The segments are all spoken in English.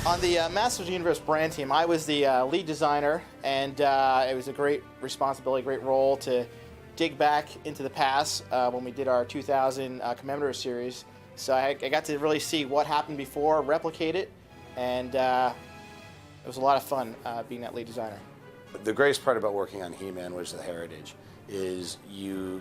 On the Masters of the Universe brand team, I was the lead designer, and it was a great responsibility, great role to dig back into the past when we did our 2000 commemorative series. So I got to really see what happened before, replicate it, and it was a lot of fun being that lead designer. The greatest part about working on He-Man was the heritage. Is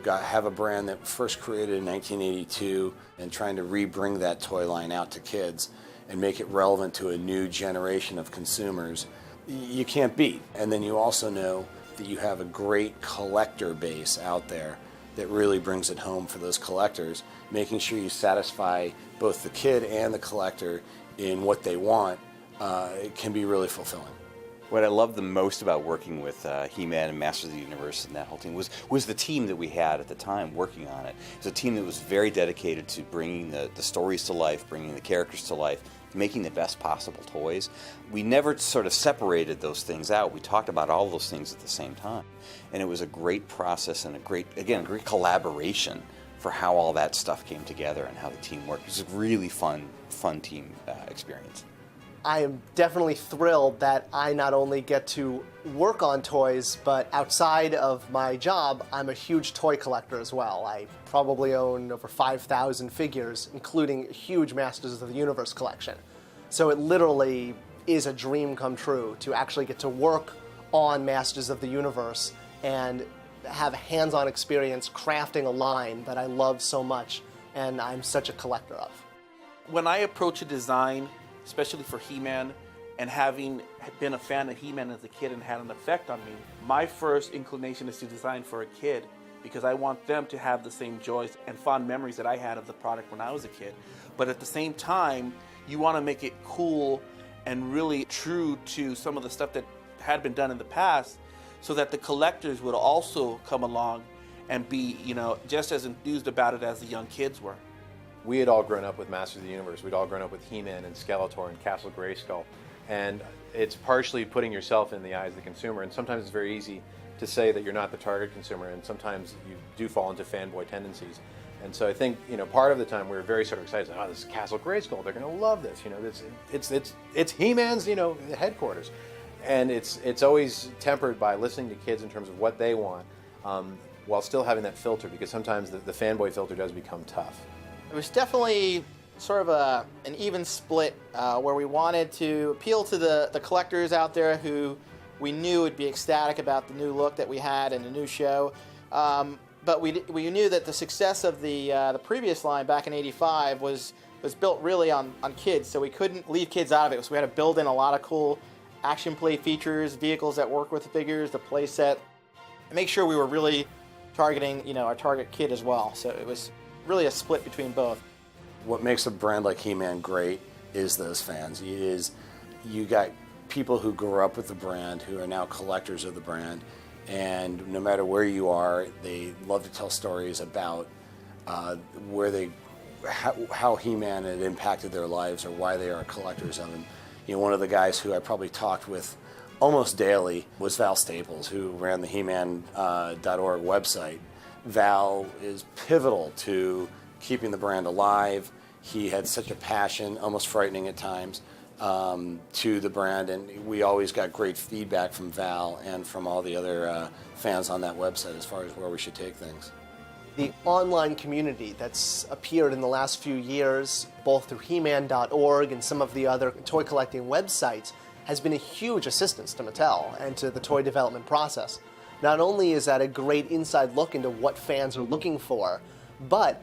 have a brand that first created in 1982 and trying to re-bring that toy line out to kids and make it relevant to a new generation of consumers, you can't beat. And then you also know that you have a great collector base out there that really brings it home for those collectors, making sure you satisfy both the kid and the collector in what they want. It can be really fulfilling. What I loved the most about working with He-Man and Masters of the Universe and that whole team was the team that we had at the time working on it. It was a team that was very dedicated to bringing the stories to life, bringing the characters to life, making the best possible toys. We never sort of separated those things out. We talked about all those things at the same time. And it was a great process and a great collaboration for how all that stuff came together and how the team worked. It was a really fun team experience. I am definitely thrilled that I not only get to work on toys, but outside of my job, I'm a huge toy collector as well. I probably own over 5,000 figures, including a huge Masters of the Universe collection. So it literally is a dream come true to actually get to work on Masters of the Universe and have a hands-on experience crafting a line that I love so much and I'm such a collector of. When I approach a design, especially for He-Man, and having been a fan of He-Man as a kid and had an effect on me, my first inclination is to design for a kid because I want them to have the same joys and fond memories that I had of the product when I was a kid. But at the same time, you want to make it cool and really true to some of the stuff that had been done in the past so that the collectors would also come along and be, just as enthused about it as the young kids were. We had all grown up with Masters of the Universe. We'd all grown up with He-Man and Skeletor and Castle Grayskull. And it's partially putting yourself in the eyes of the consumer. And sometimes it's very easy to say that you're not the target consumer. And sometimes you do fall into fanboy tendencies. And so I think, part of the time we were very sort of excited. Oh, this is Castle Grayskull. They're going to love this. It's He-Man's, headquarters. And it's always tempered by listening to kids in terms of what they want, while still having that filter, because sometimes the fanboy filter does become tough. It was definitely sort of an even split where we wanted to appeal to the collectors out there who we knew would be ecstatic about the new look that we had and the new show. But we knew that the success of the previous line back in '85 was built really on kids, so we couldn't leave kids out of it. So we had to build in a lot of cool action play features, vehicles that work with the figures, the play set, and make sure we were really targeting our target kid as well. So it was really a split between both. What makes a brand like He-Man great is those fans. You got people who grew up with the brand who are now collectors of the brand, and no matter where you are, they love to tell stories about how He-Man had impacted their lives or why they are collectors of him. One of the guys who I probably talked with almost daily was Val Staples, who ran the He-Man.org website. Val is pivotal to keeping the brand alive. He had such a passion, almost frightening at times, to the brand, and we always got great feedback from Val and from all the other fans on that website as far as where we should take things. The online community that's appeared in the last few years, both through He-Man.org and some of the other toy collecting websites, has been a huge assistance to Mattel and to the toy development process. Not only is that a great inside look into what fans are looking for, but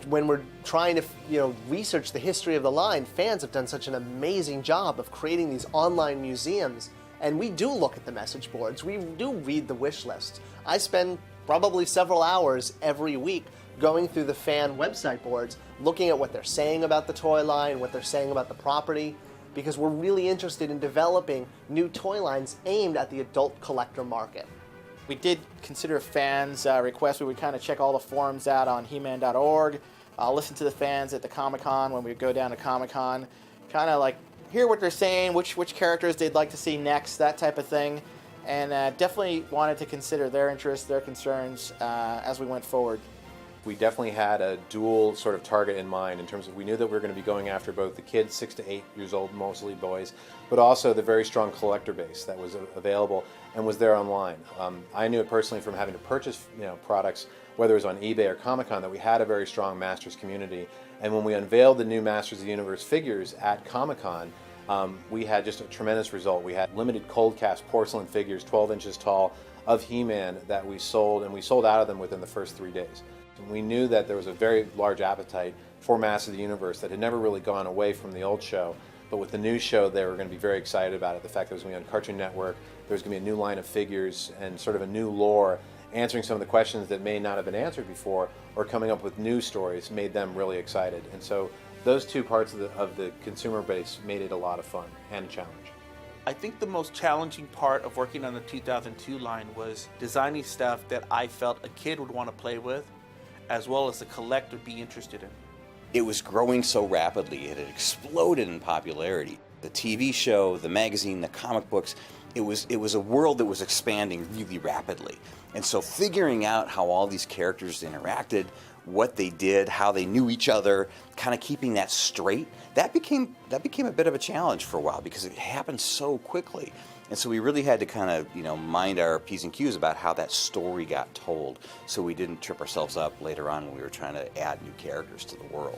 when we're trying to research the history of the line, fans have done such an amazing job of creating these online museums. And we do look at the message boards. We do read the wish lists. I spend probably several hours every week going through the fan website boards, looking at what they're saying about the toy line, what they're saying about the property, because we're really interested in developing new toy lines aimed at the adult collector market. We did consider fans' requests. We would kind of check all the forums out on He-Man.org, listen to the fans at the Comic-Con when we would go down to Comic-Con, kind of like hear what they're saying, which characters they'd like to see next, that type of thing, and definitely wanted to consider their interests, their concerns as we went forward. We definitely had a dual sort of target in mind in terms of we knew that we were going to be going after both the kids 6 to 8 years old, mostly boys, but also the very strong collector base that was available and was there online. I knew it personally from having to purchase products, whether it was on eBay or Comic-Con, that we had a very strong Masters community. And when we unveiled the new Masters of the Universe figures at Comic-Con, we had just a tremendous result. We had limited cold cast porcelain figures, 12 inches tall, of He-Man that we sold, and we sold out of them within the first 3 days. And we knew that there was a very large appetite for Masters of the Universe that had never really gone away from the old show. But with the new show, they were going to be very excited about it. The fact that it was going to be on Cartoon Network, there was going to be a new line of figures and sort of a new lore, answering some of the questions that may not have been answered before, or coming up with new stories made them really excited. And so those two parts of the consumer base made it a lot of fun and a challenge. I think the most challenging part of working on the 2002 line was designing stuff that I felt a kid would want to play with, as well as a collector would be interested in. It was growing so rapidly, it had exploded in popularity. The TV show, the magazine, the comic books, it was a world that was expanding really rapidly. And so figuring out how all these characters interacted, what they did, how they knew each other, kind of keeping that straight, that became a bit of a challenge for a while because it happened so quickly. And so we really had to kind of, mind our P's and Q's about how that story got told so we didn't trip ourselves up later on when we were trying to add new characters to the world.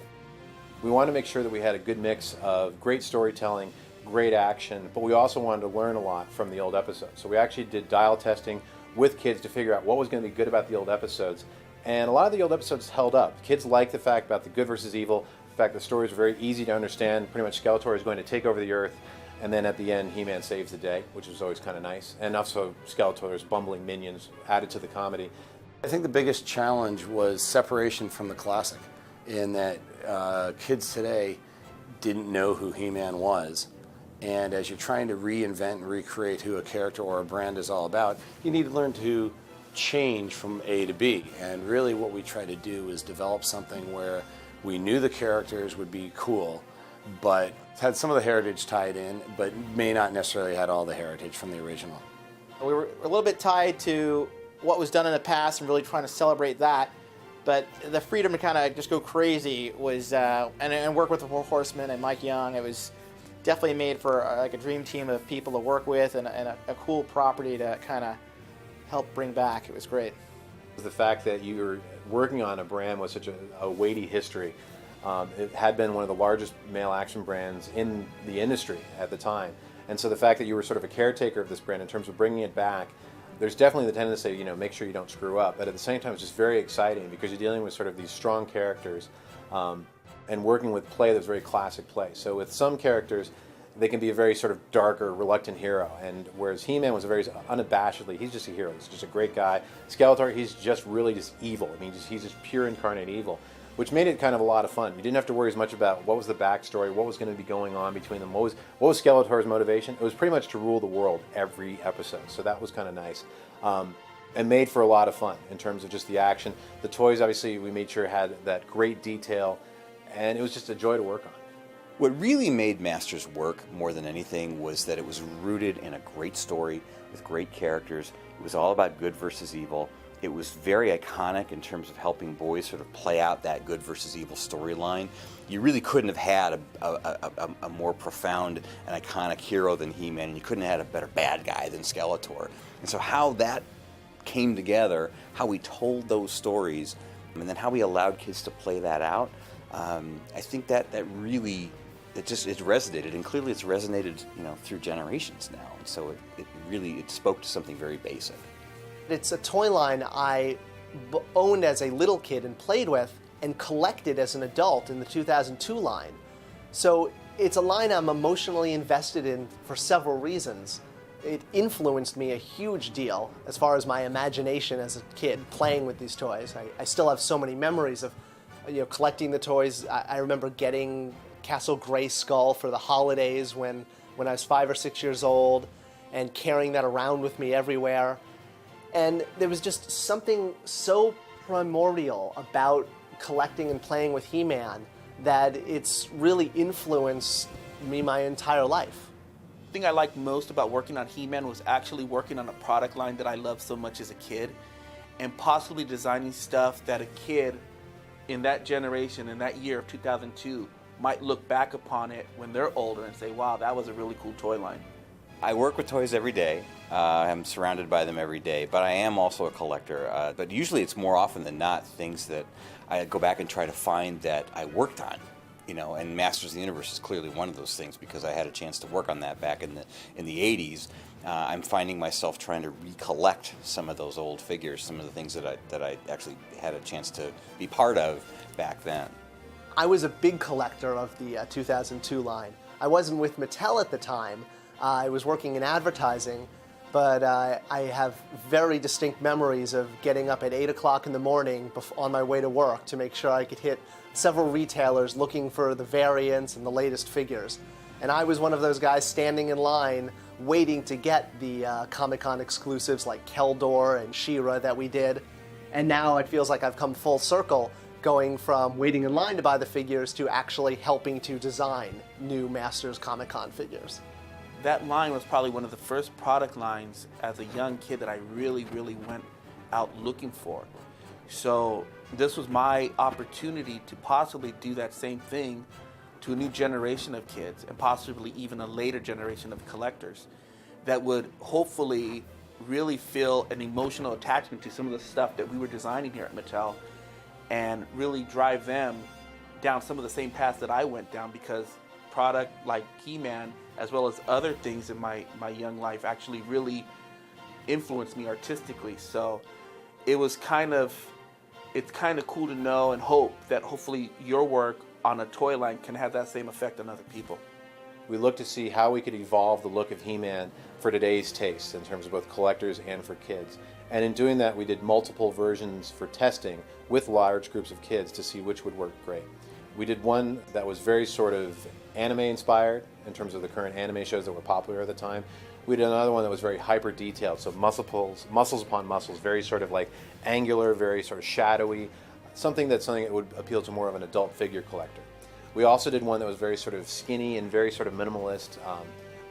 We wanted to make sure that we had a good mix of great storytelling, great action, but we also wanted to learn a lot from the old episodes. So we actually did dial testing with kids to figure out what was going to be good about the old episodes. And a lot of the old episodes held up. Kids liked the fact about the good versus evil, the fact the stories were very easy to understand. Pretty much Skeletor is going to take over the Earth, and then at the end, He-Man saves the day, which was always kind of nice. And also Skeletor's bumbling minions added to the comedy. I think the biggest challenge was separation from the classic, in that kids today didn't know who He-Man was. And as you're trying to reinvent and recreate who a character or a brand is all about, you need to learn to change from A to B. And really what we try to do is develop something where we knew the characters would be cool, but had some of the heritage tied in, but may not necessarily had all the heritage from the original. We were a little bit tied to what was done in the past and really trying to celebrate that. But the freedom to kind of just go crazy was, and work with the Four Horsemen and Mike Young, it was definitely made for like a dream team of people to work with and a cool property to kind of help bring back. It was great. The fact that you were working on a brand with such a weighty history. It had been one of the largest male action brands in the industry at the time. And so the fact that you were sort of a caretaker of this brand in terms of bringing it back, there's definitely the tendency to make sure you don't screw up. But at the same time, it's just very exciting because you're dealing with sort of these strong characters and working with play that's very classic play. So with some characters, they can be a very sort of darker, reluctant hero. And whereas He-Man was a very unabashedly, he's just a hero. He's just a great guy. Skeletor, he's just really just evil. I mean, he's just pure incarnate evil, which made it kind of a lot of fun. You didn't have to worry as much about what was the backstory, what was going to be going on between them, what was Skeletor's motivation. It was pretty much to rule the world every episode, so that was kind of nice. And made for a lot of fun in terms of just the action. The toys, obviously, we made sure had that great detail, and it was just a joy to work on. What really made Masters work more than anything was that it was rooted in a great story with great characters. It was all about good versus evil. It was very iconic in terms of helping boys sort of play out that good versus evil storyline. You really couldn't have had a more profound and iconic hero than He-Man, and you couldn't have had a better bad guy than Skeletor. And so how that came together, how we told those stories, and then how we allowed kids to play that out, I think that really, it resonated, and clearly it's resonated, through generations now. And so it really spoke to something very basic. It's a toy line I owned as a little kid and played with and collected as an adult in the 2002 line. So it's a line I'm emotionally invested in for several reasons. It influenced me a huge deal as far as my imagination as a kid playing with these toys. I still have so many memories of collecting the toys. I remember getting Castle Grayskull for the holidays when I was 5 or 6 years old and carrying that around with me everywhere. And there was just something so primordial about collecting and playing with He-Man that it's really influenced me my entire life. The thing I liked most about working on He-Man was actually working on a product line that I loved so much as a kid, and possibly designing stuff that a kid in that generation, in that year of 2002, might look back upon it when they're older and say, wow, that was a really cool toy line? I work with toys every day. I'm surrounded by them every day, but I am also a collector. But usually it's more often than not things that I go back and try to find that I worked on. And Masters of the Universe is clearly one of those things because I had a chance to work on that back in the 80s. I'm finding myself trying to recollect some of those old figures, some of the things that I actually had a chance to be part of back then. I was a big collector of the 2002 line. I wasn't with Mattel at the time. I was working in advertising, but I have very distinct memories of getting up at 8 o'clock in the morning on my way to work to make sure I could hit several retailers looking for the variants and the latest figures. And I was one of those guys standing in line waiting to get the Comic-Con exclusives like Keldor and She-Ra that we did. And now it feels like I've come full circle, going from waiting in line to buy the figures to actually helping to design new Masters Comic-Con figures. That line was probably one of the first product lines as a young kid that I really, really went out looking for. So this was my opportunity to possibly do that same thing to a new generation of kids and possibly even a later generation of collectors that would hopefully really feel an emotional attachment to some of the stuff that we were designing here at Mattel and really drive them down some of the same paths that I went down, because product like He-Man, as well as other things in my young life, actually really influenced me artistically. So it's kind of cool to know and hope that hopefully your work on a toy line can have that same effect on other people. We looked to see how we could evolve the look of He-Man for today's taste in terms of both collectors and for kids. And in doing that, we did multiple versions for testing with large groups of kids to see which would work great. We did one that was very sort of anime inspired in terms of the current anime shows that were popular at the time. We did another one that was very hyper detailed, so muscles upon muscles, very sort of like angular, very sort of shadowy, something that would appeal to more of an adult figure collector. We also did one that was very sort of skinny and very sort of minimalist,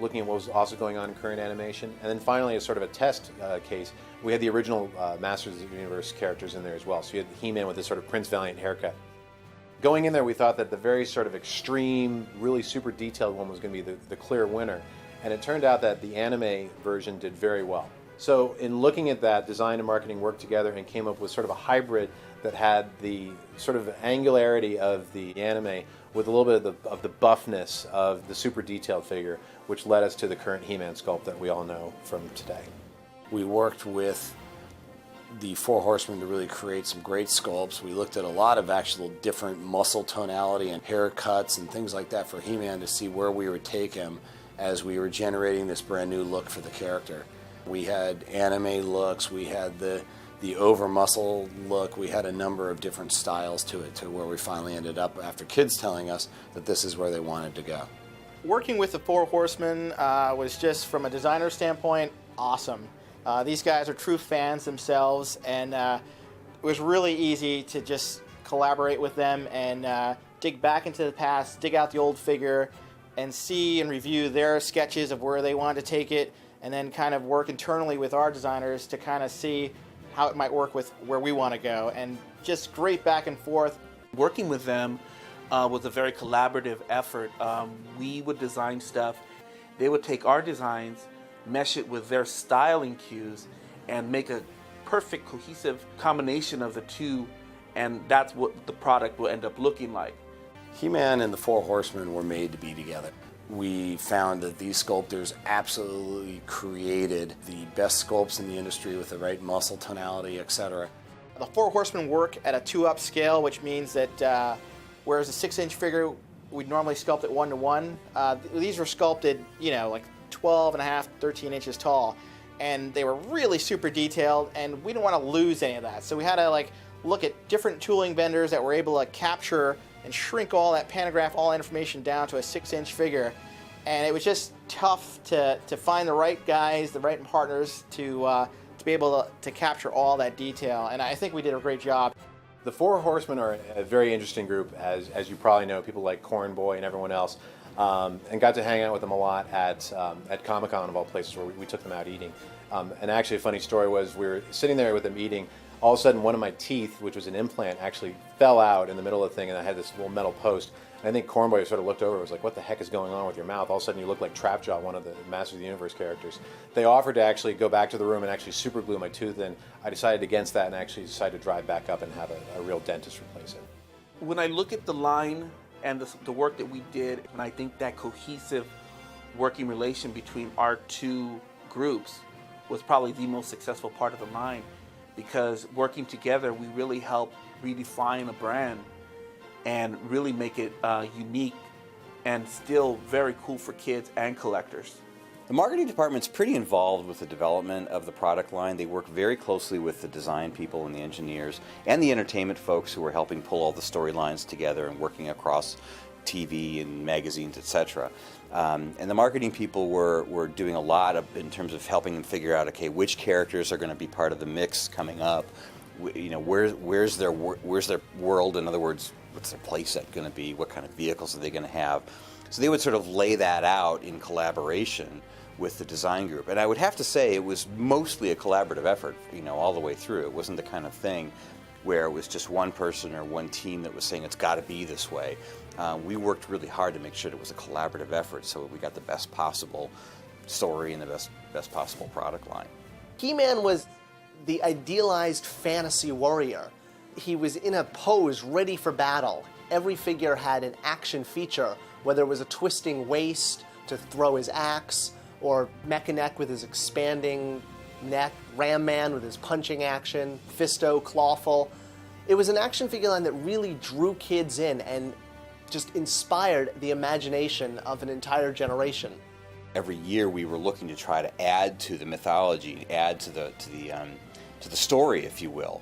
looking at what was also going on in current animation. And then finally, as sort of a test case, we had the original Masters of the Universe characters in there as well. So you had He-Man with this sort of Prince Valiant haircut. Going in there, we thought that the very sort of extreme, really super detailed one was going to be the clear winner. And it turned out that the anime version did very well. So in looking at that, design and marketing worked together and came up with sort of a hybrid that had the sort of angularity of the anime with a little bit of the buffness of the super detailed figure, which led us to the current He-Man sculpt that we all know from today. We worked with the Four Horsemen to really create some great sculpts. We looked at a lot of actual different muscle tonality and haircuts and things like that for He-Man to see where we would take him as we were generating this brand new look for the character. We had anime looks, we had the over muscle look, we had a number of different styles to it, to where we finally ended up after kids telling us that this is where they wanted to go. Working with the Four Horsemen was just, from a designer standpoint, awesome. These guys are true fans themselves, and it was really easy to just collaborate with them and dig back into the past, dig out the old figure, and see and review their sketches of where they wanted to take it, and then kind of work internally with our designers to kind of see how it might work with where we want to go, and just great back and forth. Working with them was a very collaborative effort. We would design stuff, they would take our designs, mesh it with their styling cues, and make a perfect cohesive combination of the two, and that's what the product will end up looking like. He-Man and the Four Horsemen were made to be together. We found that these sculptors absolutely created the best sculpts in the industry with the right muscle tonality, etc. The Four Horsemen work at a 2-up scale, which means that whereas a 6-inch figure we'd normally sculpt at 1:1, these were sculpted, like 12 and a half, 13 inches tall, and they were really super detailed, and we didn't want to lose any of that. So we had to look at different tooling vendors that were able to capture and shrink all that pantograph, all that information down to a 6-inch figure. And it was just tough to find the right guys, the right partners to be able to capture all that detail. And I think we did a great job. The Four Horsemen are a very interesting group, as you probably know, people like Corn Boy and everyone else, and got to hang out with them a lot at Comic-Con, of all places, where we took them out eating. And actually a funny story was we were sitting there with them eating. all of a sudden one of my teeth, which was an implant, actually fell out in the middle of the thing, and I had this little metal post. And I think Cornboy sort of looked over and was like, what the heck is going on with your mouth? All of a sudden you look like Trapjaw, one of the Masters of the Universe characters. They offered to actually go back to the room and actually super glue my tooth in. I decided against that and actually decided to drive back up and have a real dentist replace it. When I look at the line and the work that we did, and I think that cohesive working relation between our two groups was probably the most successful part of the line, because working together we really helped redefine a brand and really make it unique and still very cool for kids and collectors. The marketing department's pretty involved with the development of the product line. They work very closely with the design people and the engineers and the entertainment folks who are helping pull all the storylines together and working across TV and magazines, etc. And the marketing people were doing a lot in terms of helping them figure out, okay, which characters are going to be part of the mix coming up. You know, where's their world? In other words, what's their playset going to be? What kind of vehicles are they going to have? So they would sort of lay that out in collaboration with the design group. And I would have to say it was mostly a collaborative effort, you know, all the way through. It wasn't the kind of thing where it was just one person or one team that was saying it's got to be this way. We worked really hard to make sure that it was a collaborative effort so we got the best possible story and the best possible product line. He-Man was the idealized fantasy warrior. He was in a pose ready for battle. Every figure had an action feature, whether it was a twisting waist to throw his axe, or Mechanic with his expanding neck, Ram Man with his punching action, Fisto, Clawful. It was an action figure line that really drew kids in and just inspired the imagination of an entire generation. Every year we were looking to try to add to the mythology, add to the story, if you will.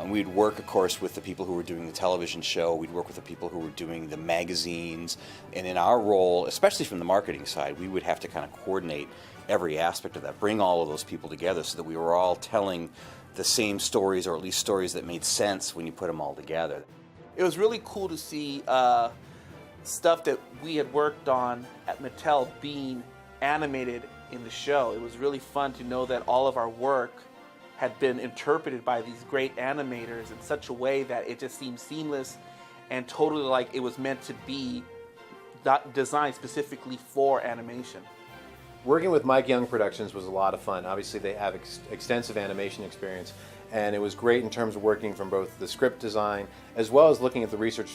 We'd work, of course, with the people who were doing the television show. We'd work with the people who were doing the magazines. And in our role, especially from the marketing side, we would have to kind of coordinate every aspect of that, bring all of those people together so that we were all telling the same stories, or at least stories that made sense when you put them all together. It was really cool to see stuff that we had worked on at Mattel being animated in the show. It was really fun to know that all of our work had been interpreted by these great animators in such a way that it just seemed seamless and totally like it was meant to be designed specifically for animation. Working with Mike Young Productions was a lot of fun. Obviously they have extensive animation experience, and it was great in terms of working from both the script design as well as looking at the research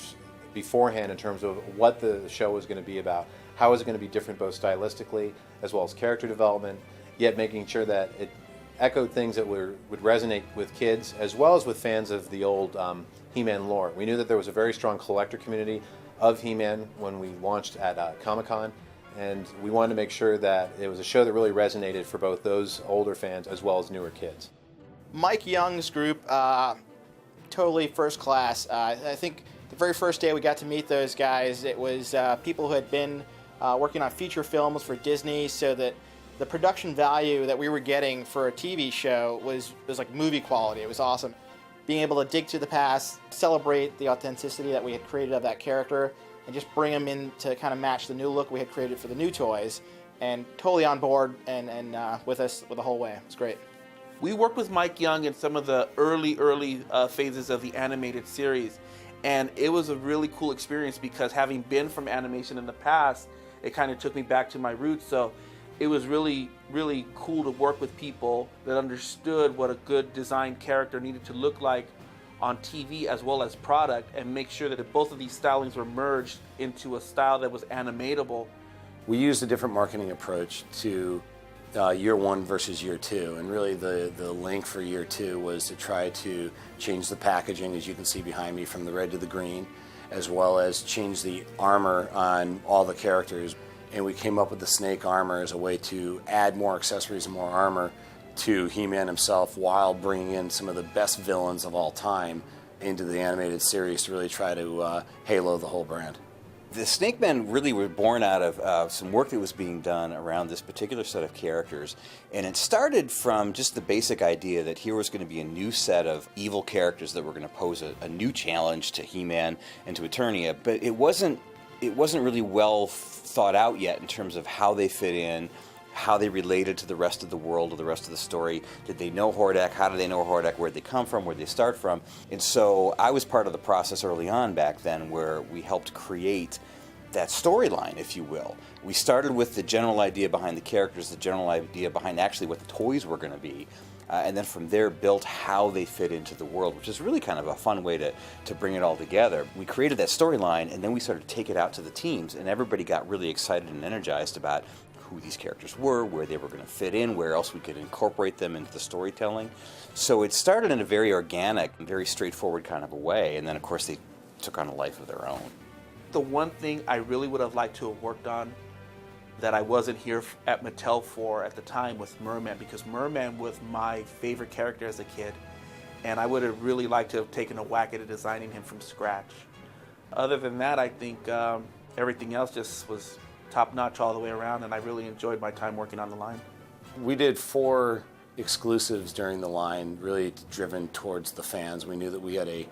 beforehand in terms of what the show was going to be about, how was it going to be different both stylistically as well as character development, yet making sure that it echoed things that would resonate with kids as well as with fans of the old He-Man lore. We knew that there was a very strong collector community of He-Man when we launched at Comic-Con, and we wanted to make sure that it was a show that really resonated for both those older fans as well as newer kids. Mike Young's group, totally first class. I think the very first day we got to meet those guys, it was people who had been working on feature films for Disney, so that the production value that we were getting for a TV show was like movie quality. It was awesome. Being able to dig to the past, celebrate the authenticity that we had created of that character, and just bring them in to kind of match the new look we had created for the new toys, and totally on board and with us the whole way. It was great. We worked with Mike Young in some of the early phases of the animated series, and it was a really cool experience because having been from animation in the past, it kind of took me back to my roots. So it was really, really cool to work with people that understood what a good designed character needed to look like on TV as well as product, and make sure that both of these stylings were merged into a style that was animatable. We used a different marketing approach to year one versus year two, and really the link for year two was to try to change the packaging, as you can see behind me, from the red to the green, as well as change the armor on all the characters. And we came up with the snake armor as a way to add more accessories and more armor to He-Man himself, while bringing in some of the best villains of all time into the animated series to really try to halo the whole brand. The Snake Men really were born out of some work that was being done around this particular set of characters, and it started from just the basic idea that here was going to be a new set of evil characters that were going to pose a new challenge to He-Man and to Eternia, but it wasn't really well thought out yet in terms of how they fit in how they related to the rest of the world or the rest of the story. Did they know Hordak? How did they know Hordak? Where did they come from? Where did they start from? And so I was part of the process early on back then where we helped create that storyline, if you will. We started with the general idea behind the characters, the general idea behind actually what the toys were going to be. And then from there built how they fit into the world, which is really kind of a fun way to bring it all together. We created that storyline, and then we started to take it out to the teams, and everybody got really excited and energized about who these characters were, where they were going to fit in, where else we could incorporate them into the storytelling. So it started in a very organic, very straightforward kind of a way, and then of course they took on a life of their own. The one thing I really would have liked to have worked on that I wasn't here at Mattel for at the time was Merman, because Merman was my favorite character as a kid, and I would have really liked to have taken a whack at designing him from scratch. Other than that, I think everything else just was top-notch all the way around, and I really enjoyed my time working on the line. We did 4 exclusives during the line, really driven towards the fans. We knew that we had a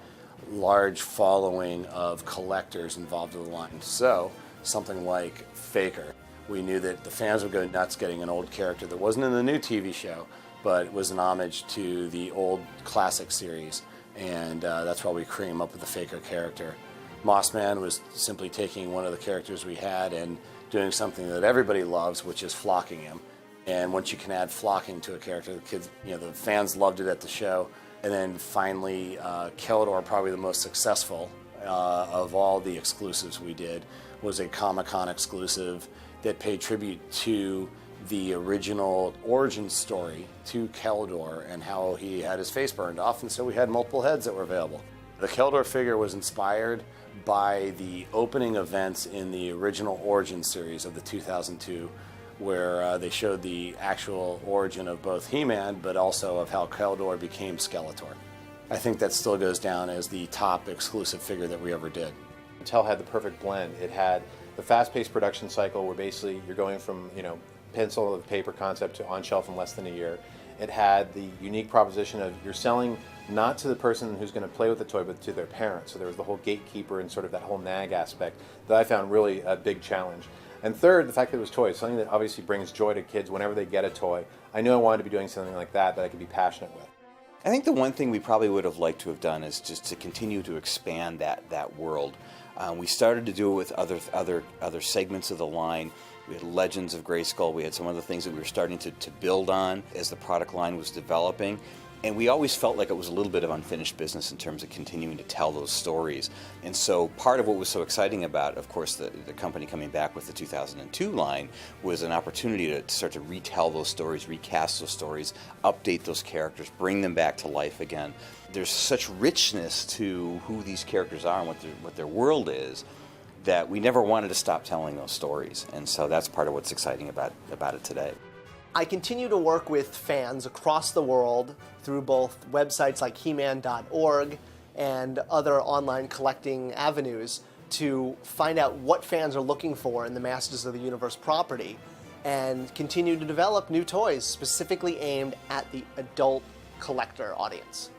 large following of collectors involved in the line. So something like Faker, we knew that the fans would go nuts getting an old character that wasn't in the new TV show, but it was an homage to the old classic series, and that's why we came up with the Faker character. Mossman was simply taking one of the characters we had and doing something that everybody loves, which is flocking him. And once you can add flocking to a character, the kids, the fans loved it at the show. And then finally, Keldor, probably the most successful of all the exclusives we did, was a Comic-Con exclusive that paid tribute to the original origin story to Keldor and how he had his face burned off, and so we had multiple heads that were available. The Keldor figure was inspired by the opening events in the original Origin series of the 2002, where they showed the actual origin of both He-Man, but also of how Keldor became Skeletor. I think that still goes down as the top exclusive figure that we ever did. Mattel had the perfect blend. It had the fast-paced production cycle where basically you're going from, pencil to paper concept to on shelf in less than a year. It had the unique proposition of you're selling not to the person who's going to play with the toy, but to their parents. So there was the whole gatekeeper and sort of that whole nag aspect that I found really a big challenge. And third, the fact that it was toys, something that obviously brings joy to kids whenever they get a toy. I knew I wanted to be doing something like that I could be passionate with. I think the one thing we probably would have liked to have done is just to continue to expand that world. We started to do it with other segments of the line. We had Legends of Grayskull. We had some other things that we were starting to build on as the product line was developing. And we always felt like it was a little bit of unfinished business in terms of continuing to tell those stories. And so part of what was so exciting about, of course, the company coming back with the 2002 line was an opportunity to start to retell those stories, recast those stories, update those characters, bring them back to life again. There's such richness to who these characters are and what their world is that we never wanted to stop telling those stories. And so that's part of what's exciting about it today. I continue to work with fans across the world through both websites like He-Man.org and other online collecting avenues to find out what fans are looking for in the Masters of the Universe property and continue to develop new toys specifically aimed at the adult collector audience.